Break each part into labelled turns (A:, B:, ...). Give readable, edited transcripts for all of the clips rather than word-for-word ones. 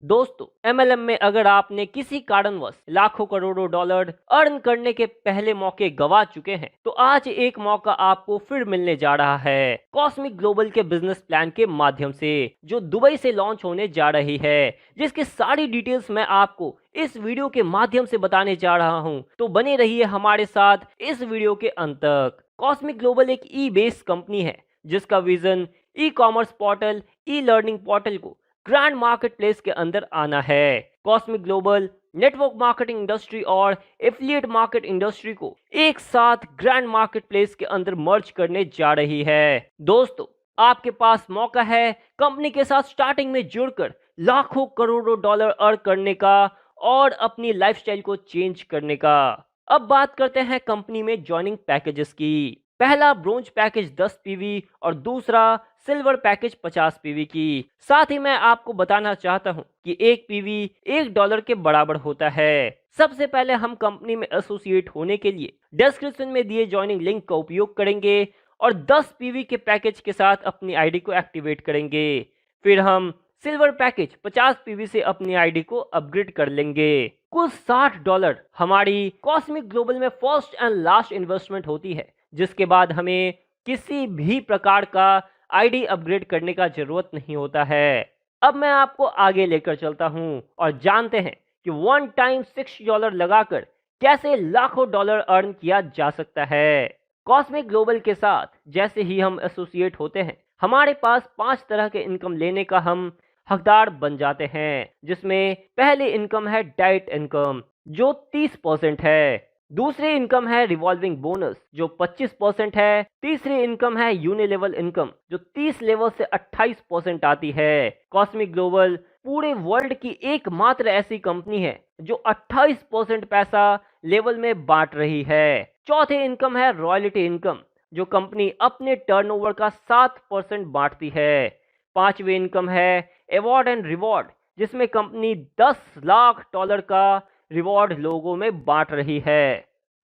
A: दोस्तों, एमएलएम में अगर आपने किसी कारणवश लाखों करोड़ों डॉलर अर्न करने के पहले मौके गवा चुके हैं, तो आज एक मौका आपको फिर मिलने जा रहा है कॉस्मिक ग्लोबल के बिजनेस प्लान के माध्यम से, जो दुबई से लॉन्च होने जा रही है, जिसकी सारी डिटेल्स मैं आपको इस वीडियो के माध्यम से बताने जा रहा हूं। तो बने रहिए हमारे साथ इस वीडियो के अंत तक। कॉस्मिक ग्लोबल एक ई बेस्ड कंपनी है जिसका vision e commerce portal, e learning portal को ग्रैंड मार्केट प्लेस के अंदर आना है। Cosmic global network marketing industry और एफिलिएट मार्केट इंडस्ट्री को एक साथ ग्रैंड मार्केट प्लेस के अंदर मर्ज करने जा रही है। दोस्तों, आपके पास मौका है कंपनी के साथ स्टार्टिंग में जुड़कर लाखों करोड़ों डॉलर अर्न करने का और अपनी लाइफस्टाइल को चेंज करने का। अब बात करते हैं कंपनी में ज्वाइनिंग पैकेजेस की। पहला ब्रोंज पैकेज 10 पीवी और दूसरा सिल्वर पैकेज 50 पीवी की। साथ ही मैं आपको बताना चाहता हूं कि एक पीवी $1 के बराबर होता है। सबसे पहले हम कंपनी में एसोसिएट होने के लिए डिस्क्रिप्शन में दिए ज्वाइनिंग लिंक का उपयोग करेंगे और 10 पीवी के पैकेज के साथ अपनी आईडी को एक्टिवेट करेंगे। फिर हम सिल्वर पैकेज 50 पीवी से अपनी आईडी को अपग्रेड कर लेंगे। कुल $60 हमारी कॉस्मिक ग्लोबल में फर्स्ट एंड लास्ट इन्वेस्टमेंट होती है, जिसके बाद हमें किसी भी प्रकार का आईडी अपग्रेड करने का जरूरत नहीं होता है। अब मैं आपको आगे लेकर चलता हूं और जानते हैं कि वन टाइम $6 लगाकर कैसे लाखों डॉलर अर्न किया जा सकता है। कॉस्मिक ग्लोबल के साथ जैसे ही हम एसोसिएट होते हैं, हमारे पास 5 तरह के इनकम लेने का हम हकदार बन जाते हैं, जिसमें पहली इनकम है डाइट इनकम जो 30% है। दूसरी इनकम है रिवॉल्विंग बोनस जो 25% है। तीसरी इनकम है यूनिलेवल इनकम जो 30 लेवल से 28% आती है। कॉस्मिक ग्लोबल पूरे वर्ल्ड की एकमात्र ऐसी कंपनी है जो 28% पैसा लेवल में बांट रही है। चौथी इनकम है रॉयल्टी इनकम जो कंपनी अपने टर्नओवर का 7% बांटती है। पांचवी इनकम है अवार्ड एंड रिवॉर्ड जिसमें कंपनी $10 लाख का रिवॉर्ड लोगों में बांट रही है।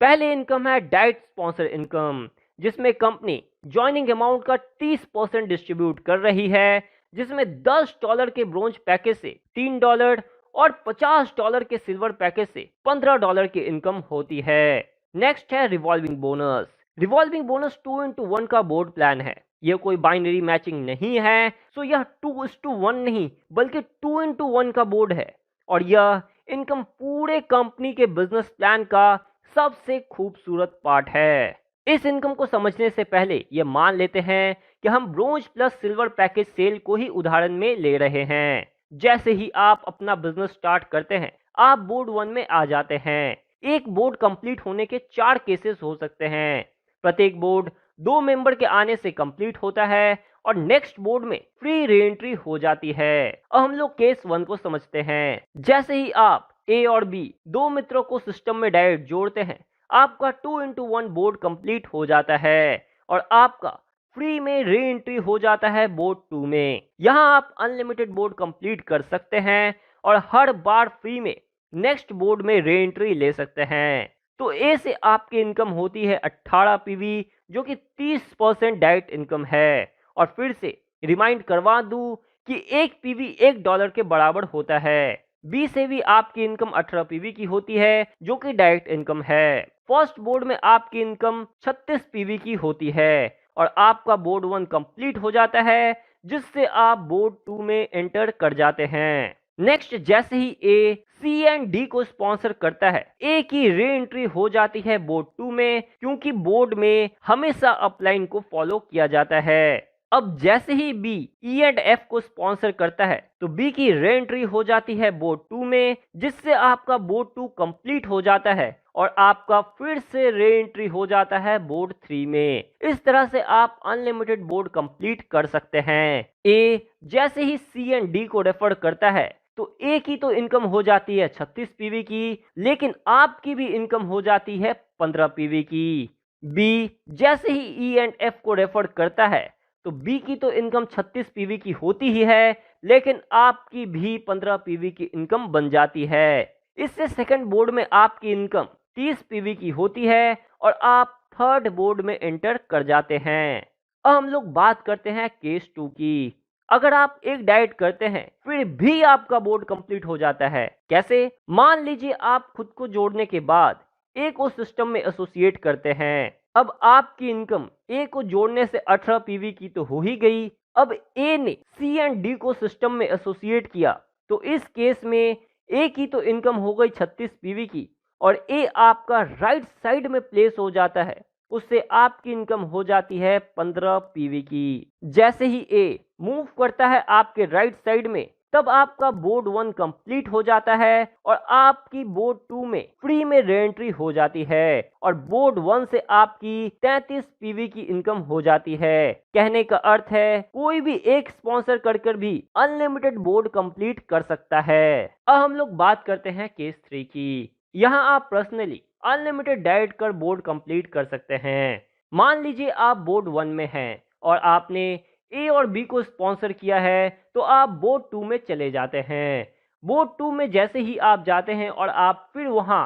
A: पहली इनकम है डाइट स्पॉन्सर इनकम जिसमें कंपनी ज्वाइनिंग अमाउंट का 30% डिस्ट्रीब्यूट कर रही है, जिसमें $10 के ब्रोंज पैकेज से $3 और $50 के सिल्वर पैकेज से $15 की इनकम होती है। नेक्स्ट है revolving bonus. Revolving bonus 2x1 का बोर्ड प्लान है। यह कोई बाइनरी मैचिंग नहीं है, सो यह 2:1 नहीं बल्कि 2x1 का बोर्ड है और यह इनकम पूरे कंपनी के बिजनेस प्लान का सबसे खूबसूरत पार्ट है। इस इनकम को समझने से पहले यह मान लेते हैं कि हम bronze plus silver package sale को ही उदाहरण में ले रहे हैं। जैसे ही आप अपना बिजनेस स्टार्ट करते हैं, आप बोर्ड 1 में आ जाते हैं। एक बोर्ड कंप्लीट होने के 4 केसेस हो सकते हैं। प्रत्येक बोर्ड 2 मेंबर के आने से कंप्लीट होता है और नेक्स्ट बोर्ड में फ्री री एंट्री हो जाती है। अब हम लोग केस 1 को समझते हैं। जैसे ही आप ए और बी 2 मित्रों को सिस्टम में डायरेक्ट जोड़ते हैं, आपका 2x1 बोर्ड कंप्लीट हो जाता है और आपका फ्री में री एंट्री हो जाता है बोर्ड 2 में। यहाँ आप अनलिमिटेड बोर्ड कंप्लीट कर सकते हैं और हर बार फ्री में नेक्स्ट बोर्ड में री एंट्री ले सकते हैं। तो ए से आपकी इनकम होती है 18 पीवी जो कि 30% डायरेक्ट इनकम है। और फिर से रिमाइंड करवा दूं कि एक पीवी $1 के बराबर होता है। बी से भी आपकी इनकम 18 पीवी की होती है जो कि डायरेक्ट इनकम है। फर्स्ट बोर्ड में आपकी इनकम 36 पीवी की होती है और आपका बोर्ड 1 कंप्लीट हो जाता है, जिससे आप बोर्ड 2 में एंटर कर जाते हैं। नेक्स्ट, जैसे ही ए सी एंड डी को स्पॉन्सर करता है, ए की री एंट्री हो जाती है बोर्ड 2 में, क्योंकि बोर्ड में हमेशा अपलाइन को फॉलो किया जाता है। अब जैसे ही बी ई एंड एफ को स्पॉन्सर करता है, तो बी की री एंट्री हो जाती है बोर्ड 2 में, जिससे आपका बोर्ड 2 कंप्लीट हो जाता है और आपका फिर से री एंट्री हो जाता है बोर्ड 3 में। इस तरह से आप अनलिमिटेड बोर्ड कंप्लीट कर सकते हैं। ए जैसे ही सी एंड डी को रेफर करता है, तो ए की तो इनकम हो जाती है 36 पीवी की, लेकिन आपकी भी इनकम हो जाती है 15 पीवी की। बी जैसे ही ई एंड एफ को रेफर करता है, तो बी की तो इनकम 36 पीवी की होती ही है, लेकिन आपकी भी 15 पीवी की इनकम बन जाती है। इससे सेकंड बोर्ड में आपकी इनकम 30 पीवी की होती है और आप थर्ड बोर्ड में एंटर कर जाते हैं। अब हम लोग बात करते हैं केस 2 की। अगर आप एक डाइट करते हैं फिर भी आपका बोर्ड कंप्लीट हो जाता है। कैसे? मान लीजिए आप खुद को जोड़ने के बाद ए को सिस्टम में एसोसिएट करते हैं। अब आपकी इनकम ए को जोड़ने से 18 पीवी की तो हो ही गई। अब ए ने सी एंड डी को सिस्टम में एसोसिएट किया तो इस केस में ए की तो इनकम हो गई 36 पीवी की और ए आपका राइट साइड में प्लेस हो जाता है, उससे आपकी इनकम हो जाती है 15 पीवी की। जैसे ही ए मूव करता है आपके राइट साइड में तब आपका बोर्ड 1 कंप्लीट हो जाता है और आपकी बोर्ड 2 में फ्री में रीएंट्री हो जाती है और बोर्ड 1 से आपकी 33 पीवी की इनकम हो जाती है। कहने का अर्थ है कोई भी एक स्पॉन्सर कर भी अनलिमिटेड बोर्ड कंप्लीट कर सकता है। अब हम लोग बात करते हैं केस 3 की। यहाँ आप पर्सनली अनलिमिटेड डाइट कर बोर्ड कंप्लीट कर सकते हैं। मान लीजिए आप बोर्ड 1 में हैं और आपने ए और बी को स्पॉन्सर किया है तो आप बोर्ड 2 में चले जाते हैं। बोर्ड 2 में जैसे ही आप जाते हैं और आप फिर वहां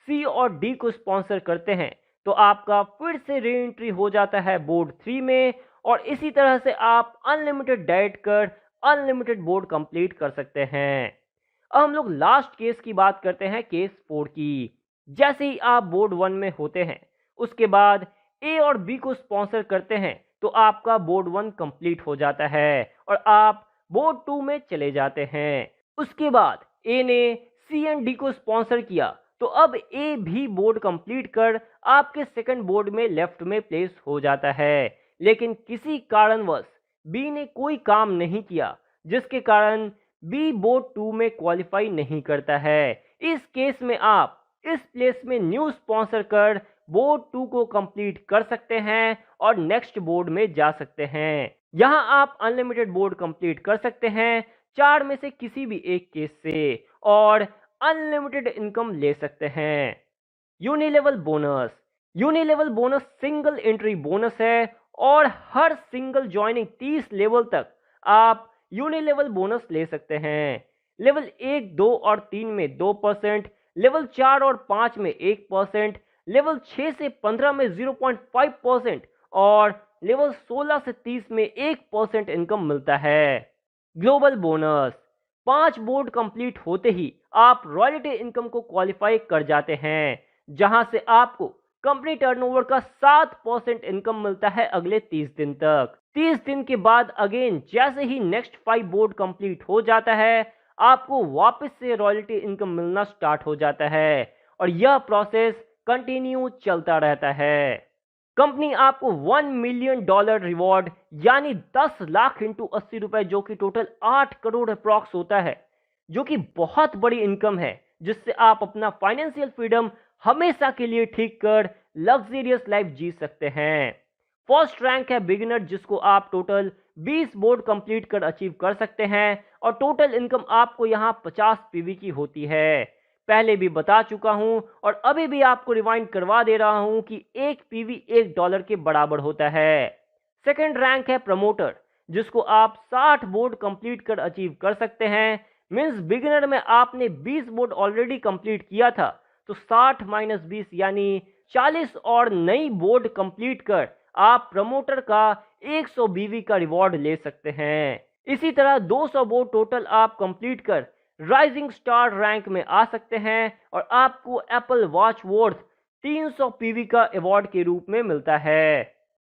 A: सी और डी को स्पॉन्सर करते हैं तो आपका फिर से री एंट्री हो जाता है बोर्ड 3 में और इसी तरह से आप अनलिमिटेड डाइट कर अनलिमिटेड बोर्ड कंप्लीट कर सकते हैं। अब हम लोग लास्ट केस की बात करते हैं, केस 4 की। जैसे ही आप बोर्ड 1 में होते हैं उसके बाद ए और बी को स्पॉन्सर करते हैं तो आपका बोर्ड 1 कंप्लीट हो जाता है और आप बोर्ड 2 में चले जाते हैं। उसके बाद ए ने सी एंड डी को स्पॉन्सर किया तो अब ए भी बोर्ड कंप्लीट कर आपके सेकंड बोर्ड में लेफ्ट में प्लेस हो जाता है। लेकिन किसी कारणवश बी ने कोई काम नहीं किया जिसके कारण बी बोर्ड 2 में क्वालिफाई नहीं करता है। इस केस में आप इस प्लेस में न्यू स्पॉन्सर कर बोर्ड 2 को कंप्लीट कर सकते हैं और नेक्स्ट बोर्ड में जा सकते हैं। यहां आप अनलिमिटेड बोर्ड कंप्लीट कर सकते हैं 4 में से किसी भी एक केस से और अनलिमिटेड इनकम ले सकते हैं। Unilevel bonus. Unilevel bonus single entry bonus है और हर सिंगल ज्वाइनिंग 30 लेवल तक आप यूनिलेवल बोनस ले सकते हैं। लेवल 1, 2 और 3 में 2%, लेवल 4 और 5 में 1%, लेवल 6 से 15 में 0.5% और लेवल 16 से 30 में 1% इनकम मिलता है। Global bonus. 5 बोर्ड कंप्लीट होते ही आप रॉयल्टी इनकम को क्वालिफाई कर जाते हैं जहां से आपको कंपनी टर्नओवर का 7% इनकम मिलता है अगले 30 दिन तक। 30 दिन के बाद अगेन जैसे ही नेक्स्ट 5 बोर्ड कंप्लीट हो जाता है आपको वापस से रॉयल्टी इनकम मिलना स्टार्ट हो जाता है और यह प्रोसेस कंटिन्यू चलता रहता है। कंपनी आपको $1 मिलियन रिवॉर्ड यानी 10 लाख इंटू 80 रुपए जो कि टोटल 8 करोड़ अप्रॉक्स होता है, जो कि बहुत बड़ी इनकम है जिससे आप अपना फाइनेंशियल फ्रीडम हमेशा के लिए ठीक कर लग्जरियस लाइफ जी सकते हैं। फर्स्ट रैंक है बिगिनर जिसको आप टोटल 20 बोर्ड कंप्लीट कर अचीव कर सकते हैं और टोटल इनकम आपको यहां 50 पीवी की होती है। पहले भी बता चुका हूं और अभी भी आपको रिवाइंड करवा दे रहा हूं कि एक पीवी $1 के बराबर होता है। सेकंड रैंक है प्रमोटर जिसको आप 60 बोर्ड कंप्लीट कर अचीव कर सकते हैं। मींस बिगिनर में आपने 20 बोर्ड ऑलरेडी कंप्लीट किया था तो 60 माइनस 20 यानी 40 और नई बोर्ड कंप्लीट कर आप प्रमोटर का 100 बीवी का रिवॉर्ड ले सकते हैं। इसी तरह 200 बोर्ड टोटल आप कंप्लीट कर राइजिंग स्टार रैंक में आ सकते हैं और आपको एप्पल वॉच वर्थ 300 पीवी का अवार्ड के रूप में मिलता है।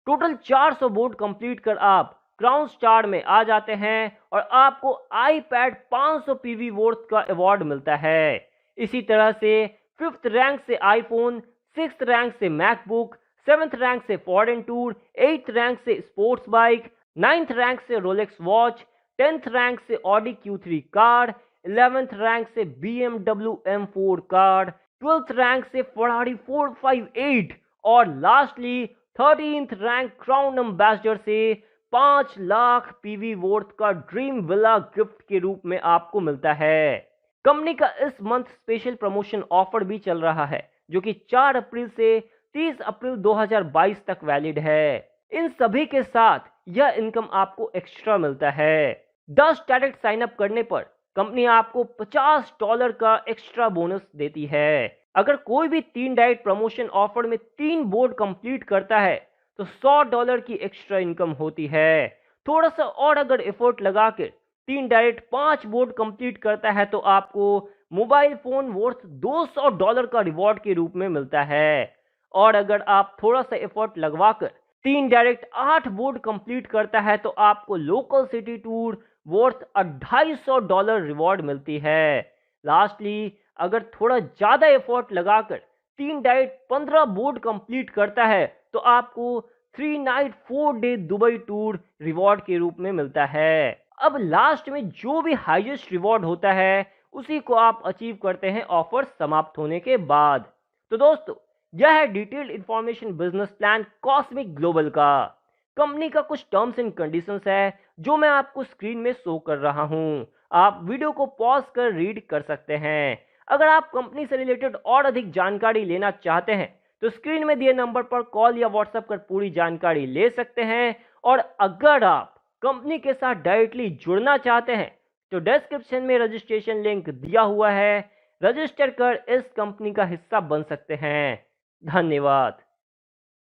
A: टोटल 400 बोर्ड कंप्लीट कर आप क्राउन स्टार में आ जाते हैं और आपको आईपैड 500 पीवी वर्थ का अवार्ड मिलता है। इसी तरह से 5th रैंक से आईफोन, 6th रैंक से मैकबुक, 7th रैंक से फॉरेन टूर, 8th रैंक से स्पोर्ट्स बाइक, 9th रैंक से रोलेक्स वॉच, 10th रैंक से Audi Q3 car, 11th rank से BMW M4 car, 12th rank से Ferrari 458 और lastly 13th rank crown ambassador से 5 lakh PV worth का dream villa gift के रूप में आपको मिलता है। कंपनी का इस मंथ स्पेशल प्रमोशन ऑफर भी चल रहा है जो कि 4 अप्रैल से 30 अप्रैल 2022 तक वैलिड है। इन सभी के साथ यह इनकम आपको एक्स्ट्रा मिलता है। 10 डायरेक्ट साइन अप करने पर कंपनी आपको $50 का एक्स्ट्रा बोनस देती है। अगर कोई भी 3 डाइट प्रमोशन ऑफर में 3 बोर्ड कंप्लीट करता है तो $100 की एक्स्ट्रा इनकम होती है। थोड़ा सा और अगर एफर्ट लगा के 3 डायरेक्ट 5 बोर्ड कंप्लीट करता है तो आपको मोबाइल फोन वर्थ $200 का रिवॉर्ड के रूप में मिलता है। और अगर आप थोड़ा सा एफर्ट लगवा कर 3 डायरेक्ट 8 बोर्ड कंप्लीट करता है तो आपको local city tour worth $250 reward मिलती है। लास्टली अगर थोड़ा ज़्यादा एफर्ट लगाकर 3 डाइट 15 बोर्ड कंप्लीट करता है तो आपको 3 night 4 day Dubai tour reward के रूप में मिलता है। अब लास्ट में जो भी हाईएस्ट रिवॉर्ड होता है उसी को आप अचीव करते हैं ऑफर समाप्त होने के बाद। तो दोस्तों, यह है detailed information business plan cosmic global का। कंपनी का कुछ टर्म्स एंड कंडीशंस है जो मैं आपको स्क्रीन में शो कर रहा हूं। आप वीडियो को पॉज कर रीड कर सकते हैं। अगर आप कंपनी से रिलेटेड और अधिक जानकारी लेना चाहते हैं तो स्क्रीन में दिए नंबर पर कॉल या व्हाट्सएप कर पूरी जानकारी ले सकते हैं। और अगर आप कंपनी के साथ डायरेक्टली जुड़ना चाहते हैं तो डिस्क्रिप्शन में रजिस्ट्रेशन लिंक दिया हुआ है, रजिस्टर कर इस कंपनी का हिस्सा बन सकते हैं। धन्यवाद।